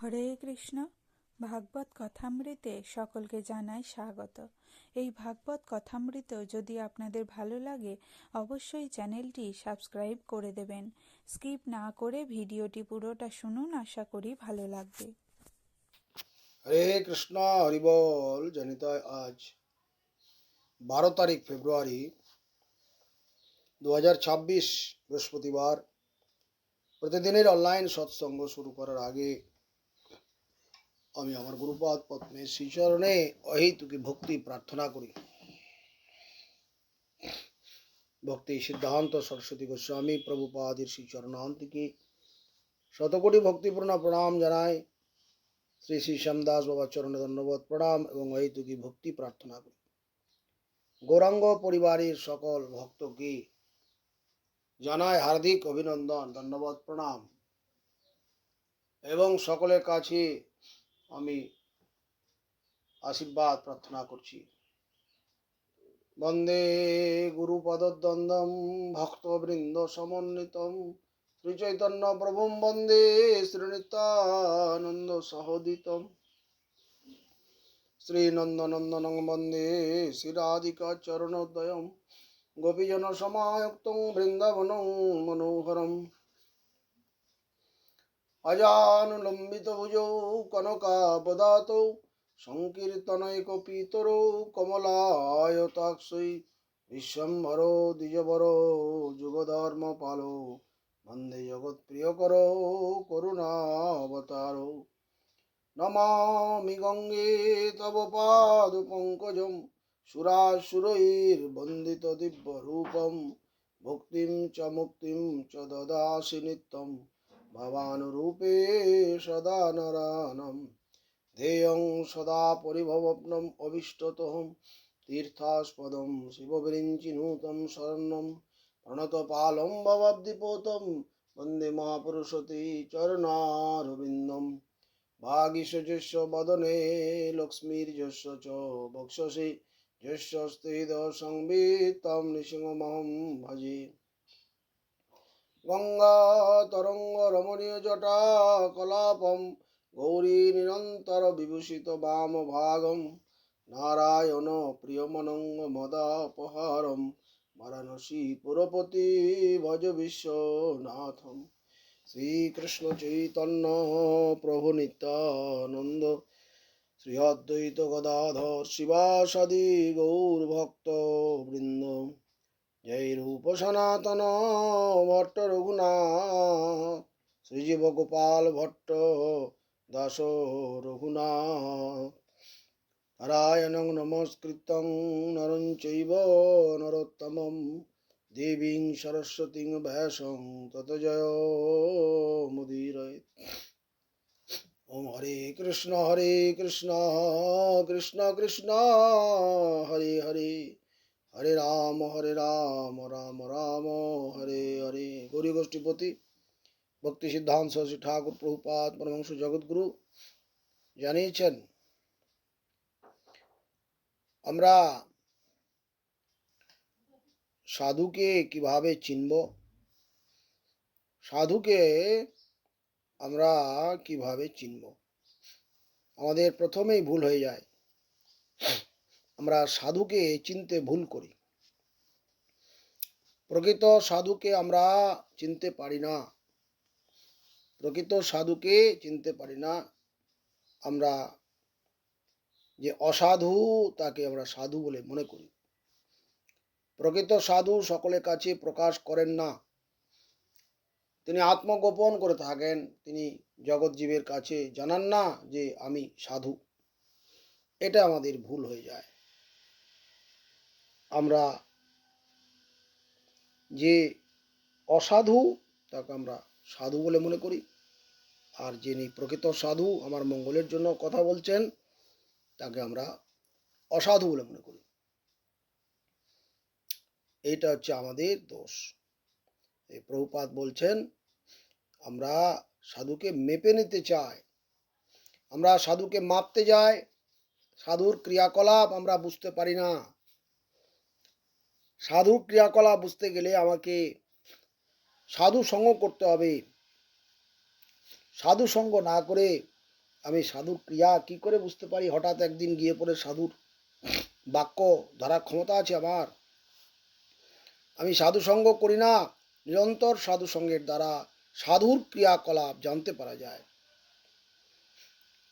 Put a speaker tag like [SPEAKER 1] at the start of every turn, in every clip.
[SPEAKER 1] হরে কৃষ্ণ। ভাগবত কথামৃতে সকলকে জানাই স্বাগত। এই ভাগবত কথামৃত যদি আপনাদের ভালো লাগে অবশ্যই চ্যানেলটি সাবস্ক্রাইব করে দেবেন। স্কিপ না করে ভিডিওটি পুরোটা শুনুন, আশা করি ভালো লাগবে।
[SPEAKER 2] হরে কৃষ্ণ, হরিবল। জানিত আজ 12 তারিখ ফেব্রুয়ারি 2026 বৃহস্পতিবার। প্রতিদিনের অনলাইন সৎসঙ্গ শুরু করার আগে আমি আমার গুরুপাদ পদ্মে শ্রীচরণে অহেতুকি ভক্তি প্রার্থনা করি। ভক্তি সিদ্ধান্ত সরস্বতী গোস্বামী প্রভুপাদের শ্রীচরণান্তিকে শতকোটি ভক্তিপূর্ণ প্রণাম জানাই। শ্রী শ্রী শ্যামদাস বাবা চরণে ধন্যবাদ প্রণাম এবং অহেতুকি ভক্তি প্রার্থনা করি। গৌরাঙ্গ পরিবারের সকল ভক্তকে জানাই হার্দিক অভিনন্দন, ধন্যবাদ প্রণাম এবং সকলের কাছে আমি আশীর্বাদ প্রার্থনা করছি। বন্দে গুরুপদদ্বন্দ্বম ভক্তবৃন্দ সমন্বিতম শ্রী চৈতন্য প্রভুম বন্দে শ্রীনিত্যানন্দ সহোদিতম শ্রীনন্দনন্দনং বন্দে শ্রীরাধিকা চরণোদয়ম গোপীজন সমায়ুক্তং বৃন্দাবনং মনোহরম অজানুলম্বিত ভুজৌ কনকাবদাতৌ সংকীর্তনৈকপিতরৌ কমলায়তাক্ষৈ বিশ্বম্ভরো দ্বিজবরো যুগধর্মপালো বন্দে জগৎপ্রিয়করো করুণাবতারো নমামি গঙ্গে তব পাদপঙ্কজম সুরাসুরৈর্বন্দিত দিব্যরূপম ভক্তিম চ মুক্তিম চ দদাসি নিত্যম ভবানুরূপে সদা নরানম ধ্যেয়ং সদা পরিভবগ্নম অভীষ্টতোহম তীর্থাস্পদম শিববিরিঞ্চিনুতম শরণ্যম প্রণতপালম ভবাব্দিপোতম বন্দে মহাপুরুষতে চরণারবিন্দম ভাগীশযস্য বদনে লক্ষ্মীর্যস্য চ বক্ষসি যস্যস্তে হৃদসংবিৎ तं নৃসিংহমহং ভজে। গঙ্গা তরঙ্গ রমণীয় জটা কলাপম গৌরী নিরন্তর বিভূষিত বাম ভাগম নারায়ণ প্রিয়মনঙ্গ মদাপহারম বারাণসী পুরপতি ভজ বিশ্বনাথম। শ্রীকৃষ্ণ চৈতন্য প্রভু নিত্যানন্দ শ্রী অদ্বৈত গদাধর শিবাসাদি গৌর ভক্ত বৃন্দ। জয় রূপ সনাতন ভট্ট রঘুনাথ শ্রীজীব গোপাল ভট্ট দাস রঘুনাথ। নারায়ণং নমস্কৃত্যং নরং চৈব নরোত্তমং দেবীং সরস্বতীং ব্যাসং ততো জয় মুদীরয়েৎ। ওম হরে কৃষ্ণ কৃষ্ণ কৃষ্ণ হরে হরে, হরে রাম রাম রাম হরে হরে। গৌরী গোষ্ঠীপতি ভক্তি সিদ্ধান্ত সরস্বতী ঠাকুর প্রভুপাদ পরমহংস জগৎগুরু জানিয়েছেন, আমরা সাধুকে কিভাবে চিনব, সাধুকে আমরা কিভাবে চিনব। আমাদের প্রথমেই ভুল হয়ে যায়, আমরা সাধুকে চিনতে ভুল করি। প্রকৃত সাধুকে আমরা চিনতে পারি না, প্রকৃত সাধুকে চিনতে পারি না। আমরা যে অসাধু তাকে আমরা সাধু বলে মনে করি। প্রকৃত সাধু সকলের কাছে প্রকাশ করেন না, তিনি আত্মগোপন করে থাকেন। তিনি জগৎ জীবের কাছে জানান না যে আমি সাধু। এটা আমাদের ভুল হয়ে যায়। আমরা যে অসাধু তাকে আমরা সাধু বলে মনে করি, আর যিনি প্রকৃত সাধু আমার মঙ্গলের জন্য কথা বলছেন তাকে আমরা অসাধু বলে মনে করি। এইটা হচ্ছে আমাদের দোষ। এই প্রভুপাদ বলছেন, আমরা সাধুকে মেপে নিতে চাই, আমরা সাধুকে মাপতে যাই, সাধুর ক্রিয়াকলাপ আমরা বুঝতে পারি না। সাধুর ক্রিয়াকলাপ বুঝতে গেলে আমাকে সাধু সঙ্গ করতে হবে। সাধু সঙ্গ না করে আমি সাধুর ক্রিয়া কি করে বুঝতে পারি? হঠাৎ একদিন গিয়ে পড়ে সাধুর বাক্য ধরার ক্ষমতা আছে আমার? আমি সাধু সঙ্গ করি না, নিরন্তর সাধু সঙ্গের দ্বারা সাধুর ক্রিয়াকলাপ জানতে পারা যায়।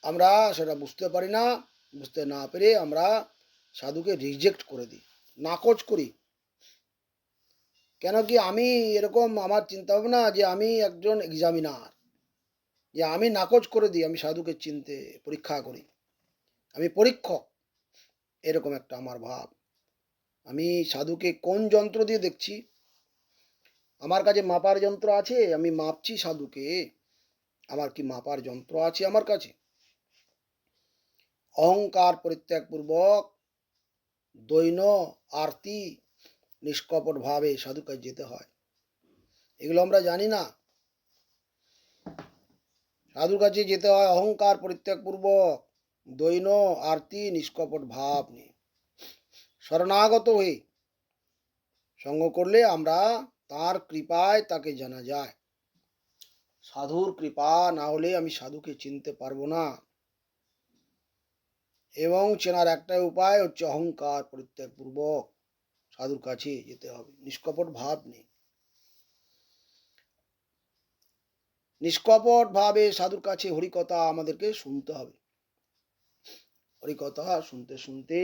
[SPEAKER 2] আমরা সেটা বুঝতে পারি না, বুঝতে না পেরে আমরা সাধুকে রিজেক্ট করে দিই, নাকচ করি। কেন কি আমি এরকম আমার চিন্তা ভাবনা যে আমি একজন এক্সামিনার, যে আমি নাকচ করে দিই, আমি সাধুকে চিনতে পরীক্ষা করি, আমি পরীক্ষক, এরকম একটা আমার ভাব। আমি সাধুকে কোন যন্ত্র দিয়ে দেখছি? আমার কাছে মাপার যন্ত্র আছে, আমি মাপছি সাধুকে, আমার কি মাপার যন্ত্র আছে আমার কাছে? অহংকার পরিত্যাগ পূর্বক দৈন আরতি নিষ্কপট ভাবে সাধুর কাছে যেতে হয়। এগুলো আমরা জানি না। সাধুর কাছে যেতে হয় অহংকার পরিত্যাগ পূর্বক দৈন আরতি নিষ্কপট ভাব নিয়ে, শরণাগত হয়ে সঙ্গ করলে আমরা তার কৃপায় তাকে জানা যায়। সাধুর কৃপা না হলে আমি সাধুকে চিনতে পারবো না। এবং চেনার একটাই উপায় হচ্ছে অহংকার পরিত্যাগ পূর্বক সাধুর কাছে যেতে হবে, নিষ্কপট ভাব নেই। নিষ্কপট ভাবে সাধুর কাছে হরিকথা আমাদেরকে শুনতে হবে। হরিকথা শুনতে শুনতে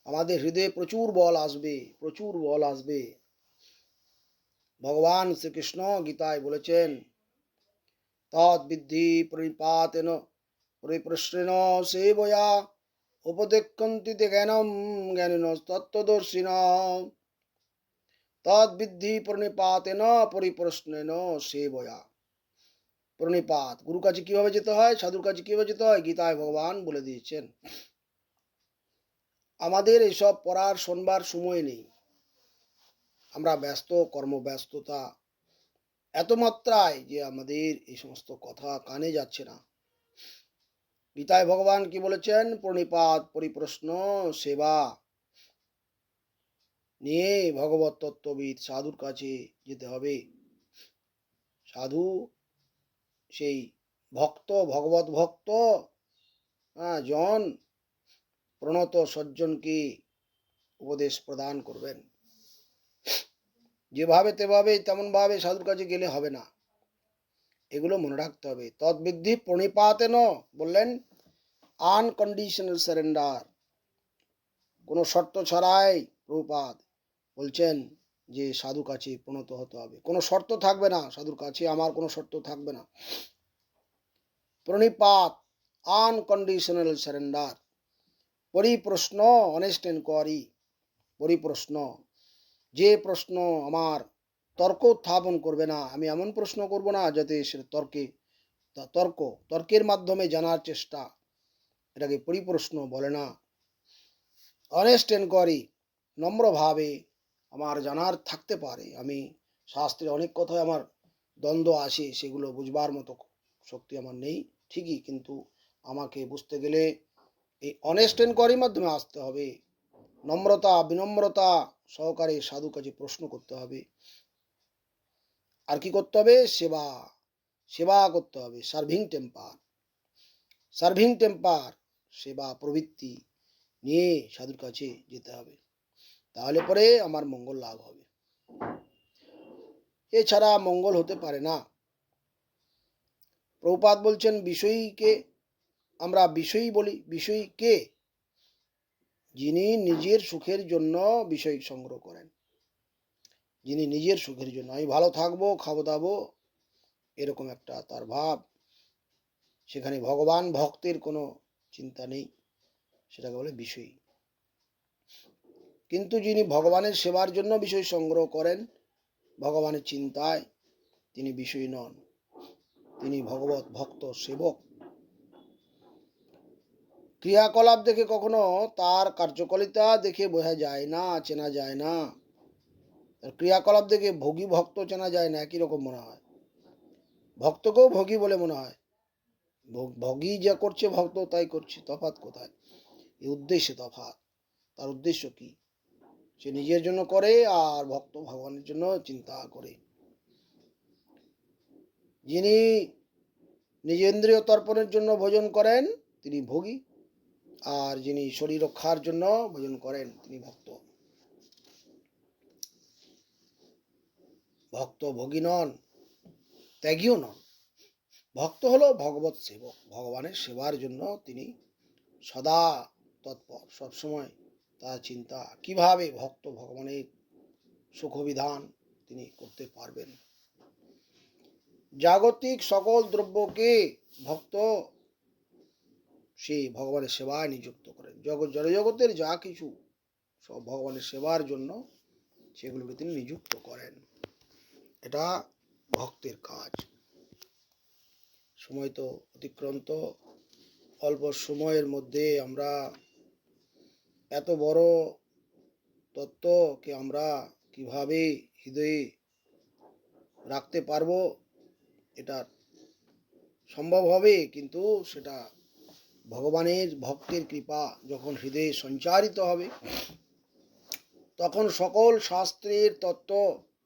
[SPEAKER 2] আমাদের হৃদয়ে প্রচুর বল আসবে, প্রচুর বল আসবে। ভগবান শ্রীকৃষ্ণ গীতায় বলেছেন, তদ্বিদ্ধি প্রণিপাতেন পরিপ্রশ্রেণ সেবয়া উপদেক্ষন্তি তে জ্ঞানম জ্ঞানিন তত্ত্বদর্শিন। তদ্বিদ্ধি প্রণিপাতেন পরিপ্রশ্নেন সেবয়া। প্রণিপাত, গুরু কাছে কিভাবে যেতে হয়, সাধুর কাছে কিভাবে যেতে হয়, গীতায় ভগবান বলে দিয়েছেন। আমাদের এসব পড়ার শোনবার সময় নেই, আমরা ব্যস্ত, কর্মব্যস্ততা এত মাত্রায় যে আমাদের এই সমস্ত কথা কানে যাচ্ছে না। গীতায় ভগবান কি বলেছেন? প্রণিপাত পরিপ্রশ্ন সেবা নিয়ে ভগবত তত্ত্ববিদ সাধুর কাছে যেতে হবে। সাধু সেই ভক্ত, ভগবত ভক্ত জন প্রণত সজ্জনকে উপদেশ প্রদান করবেন। যেভাবে তেভাবে তেমন ভাবে সাধুর কাছে গেলে হবে না, এগুলো মনে রাখতে হবে। তদ্বিদ্ধি প্রণিপাতেন বললেন আনকন্ডিশনাল সারেন্ডার, কোনো শর্ত ছাড়াই প্রভুপাদ বলছেন যে সাধু কাছে প্রণত হতে হবে। কোনো শর্ত থাকবে না সাধুর কাছে, আমার কোনো শর্ত থাকবে না। প্রণিপাত, আনকন্ডিশনাল সারেন্ডার। পরিপ্রশ্ন, অনেস্ট এনকোয়ারি। পরিপ্রশ্ন, যে প্রশ্ন আমার তর্ক উত্থাপন করবে না, আমি এমন প্রশ্ন করব না যাতে সে তর্কের মাধ্যমে জানার চেষ্টা, এটাকে পরিপ্রশ্ন বলে না। অনেস্ট এনকোয়ারি, নম্রভাবে আমার জানার থাকতে পারে। আমি শাস্ত্রে অনেক কথায় আমার দ্বন্দ্ব আসে, সেগুলো বুঝবার মতো শক্তি আমার নেই ঠিকই, কিন্তু আমাকে বুঝতে গেলে এই অনেস্ট এনকোয়ারির মাধ্যমে আসতে হবে। নম্রতা বিনম্রতা সহকারে সাধু কাছে প্রশ্ন করতে হবে। আর কি করতে হবে? সেবা, সেবা করতে হবে। সার্ভিং টেম্পার, সার্ভিং টেম্পার, সেবা প্রবৃত্তি নিয়ে সাধুর কাছে যেতে হবে। তাহলে পরে আমার মঙ্গল লাভ হবে, এছাড়া মঙ্গল হতে পারে না। প্রভুপাদ বলছেন বিষয়ীকে আমরা বিষয়ী বলি। বিষয়ী কে? যিনি নিজের সুখের জন্য বিষয় সংগ্রহ করেন, যিনি নিজের সুখের জন্য, আমি ভালো থাকবো, খাবো দাবো, এরকম একটা তার ভাব, সেখানে ভগবান ভক্তের কোনো চিন্তা নেই, সেটাকে বলে বিষয়ী। কিন্তু যিনি ভগবানের সেবার জন্য বিষয় সংগ্রহ করেন, ভগবানের চিন্তায়, তিনি বিষয়ী নন, তিনি ভগবত ভক্ত সেবক। ক্রিয়াকলাপ দেখে কখনো তার কার্যকারিতা দেখে বোঝা যায় না, চেনা যায় না। তার ক্রিয়াকলাপ দেখে ভোগী ভক্ত চেনা যায় না, একই রকম মনে হয়। ভক্তকেও ভোগী বলে মনে হয়। ভোগী যা করছে ভক্ত তাই করছে, তফাৎ কোথায়? এই উদ্দেশ্যে তফাৎ। তার উদ্দেশ্য কি? সে নিজের জন্য করে আর ভক্ত ভগবানের জন্য চিন্তা করে। যিনি নিজেন্দ্রিয় তর্পণের জন্য ভোজন করেন তিনি ভোগী, আর যিনি শরীর রক্ষার জন্য ভোজন করেন তিনি ভক্ত। ভক্ত ভোগী নন, ত্যাগীও নন। ভক্ত হলো ভগবত সেবক, ভগবানের সেবার জন্য তিনি সদা তৎপর, সবসময় তার চিন্তা কিভাবে ভক্ত ভগবানের সুখবিধান তিনি করতে পারবেন। জাগতিক সকল দ্রব্যকে ভক্ত সে ভগবানের সেবায় নিযুক্ত করেন। জড়জগতের যা কিছু সব ভগবানের সেবার জন্য সেগুলোকে তিনি নিযুক্ত করেন। এটা ভক্তের কাজ। সময় তো অতিক্রান্ত, অল্প সময়ের মধ্যে আমরা এত বড় তত্ত্বকে আমরা কিভাবে হৃদয়ে রাখতে পারবো এটা সম্ভব হবে, কিন্তু সেটা ভগবানের ভক্তের কৃপা যখন হৃদয়ে সঞ্চারিত হবে তখন সকল শাস্ত্রের তত্ত্ব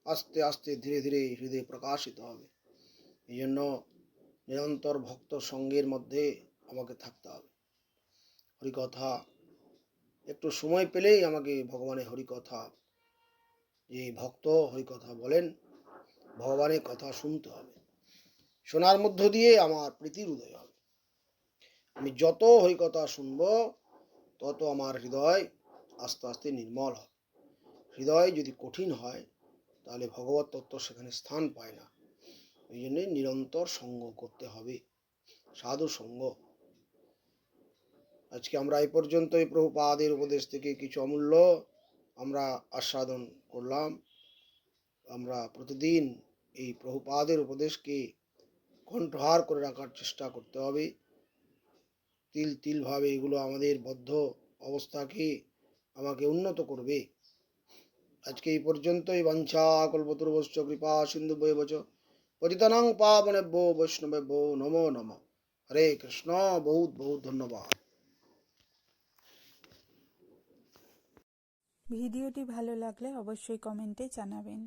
[SPEAKER 2] আস্তে আস্তে ধীরে ধীরে হৃদয়ে প্রকাশিত হবে। এই জন্য নিরন্তর ভক্ত সঙ্গের মধ্যে আমাকে থাকতে হবে। হরিকথা একটু সময় পেলেই আমাকে ভগবানের হরিকথা, যে ভক্ত হরিকথা বলেন, ভগবানের কথা শুনতে হবে। শোনার মধ্য দিয়ে আমার প্রীতির উদয় হবে। আমি যত হরিকথা শুনব তত আমার হৃদয় আস্তে আস্তে নির্মল হবে। হৃদয় যদি কঠিন হয় তাহলে ভগবত তত্ত্ব সেখানে স্থান পায় না। এই জন্যে নিরন্তর সঙ্গ করতে হবে, সাধু সঙ্গ। আজকে আমরা এই পর্যন্ত এই প্রভুপাদের উপদেশ থেকে কিছু অমূল্য আমরা আস্বাদন করলাম। আমরা প্রতিদিন এই প্রভুপাদের উপদেশকে কণ্ঠহার করে রাখার চেষ্টা করতে হবে। তিল তিল ভাবে এগুলো আমাদের বদ্ধ অবস্থাকে আমাকে উন্নত করবে। আজকে এই পর্যন্তই। বাঞ্ছা কল্পতরুভশ্চ কৃপা সিন্ধুভ্যেব চ পতিতানাং পাবনেভ্যো বৈষ্ণবেভ্যো নমো নমঃ। হরে কৃষ্ণ। বহুত বহুত ধন্যবাদ।
[SPEAKER 1] ভিডিওটি ভালো লাগলে অবশ্যই কমেন্টে জানাবেন।